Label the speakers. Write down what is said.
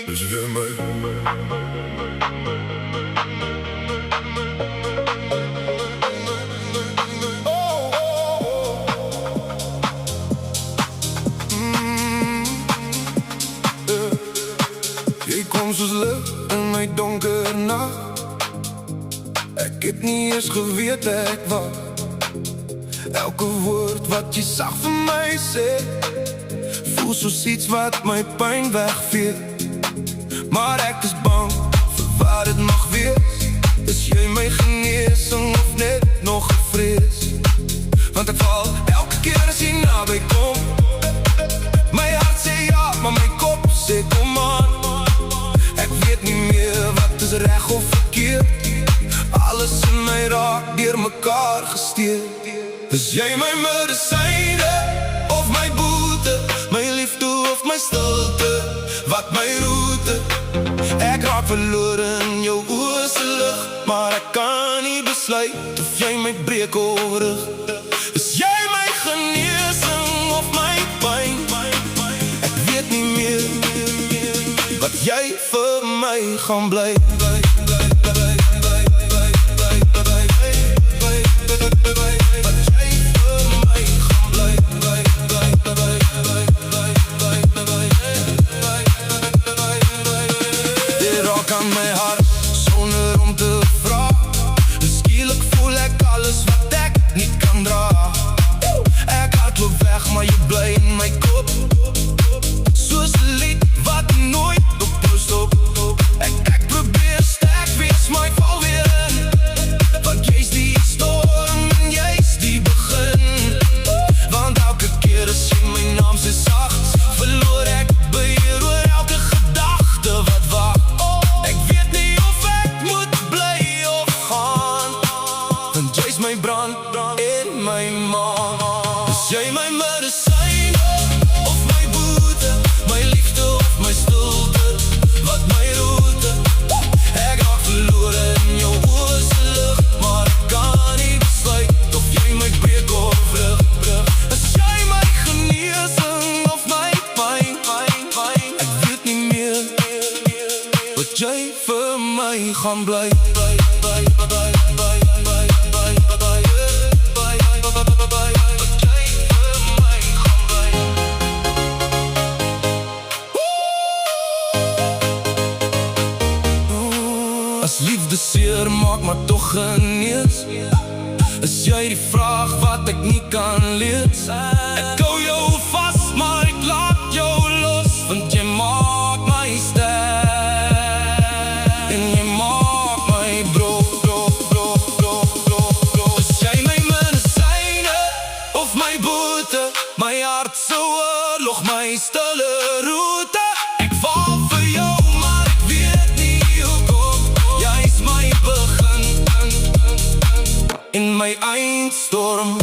Speaker 1: Dus weer mee. Jy kom soos lig in my donker nacht. Ek het nie eens geweet ek wag. Elke woord wat jy sag vir my sê, voel soos iets wat my pyn wegvee. Maar ek is bang vir wat het mag wees. Is jy my genesing of net nog gevrees? Want ek val elke keer as jy naby kom. My hart sê ja, maar my kop sê kom aan. Ek weet nie meer wat is reg of verkeerd. Alles in my raak deur mekaar gesteek. Is jy my medisyne of my boete? My liefde of my stilte, wat my roete? Ek raak verloor in jou oë se lig, maar ek kan nie besluit of jy my breek of rig. Is jy my genesing of my pyn? Ek weet nie meer wat jy vir my gaan bly. Aan my hart, sonder om te vraag. Skielik voel ek alles wat ek nie kan dra. Ek hardloop weg, maar jy bly in my kop. Soos 'n lied wat nooit ophou stop. Ek probeer sterk wees, maar ek val weer in. Want jy's die storm en jy's die begin. Want elke keer as jy my naam sê sags, verloor ek beheer oor elke gedagte wat wag. My brand in my maan. Is jy my medisyne of my boete? My liefde of my stilte, wat my roete? Ek raak verloor in jou oë se lig, maar ek kan nie besluit of jy my breek of rig. Is jy my genesing of my pyn? Ek weet nie meer wat jy vir my gaan bly. As liefde seer maak, maar toch genees. Is jy die vraag wat ek nie kan lees? Ek hou jou vast, maar ek laat jou los. Want jy maak my sterk en jy maak my brood. Is jy my medisyne of my boete? My hart se oorlog, my stille roete. Ek val vir jou, maar ek weet nie hoekom. Jy's my begin in my eindstorm.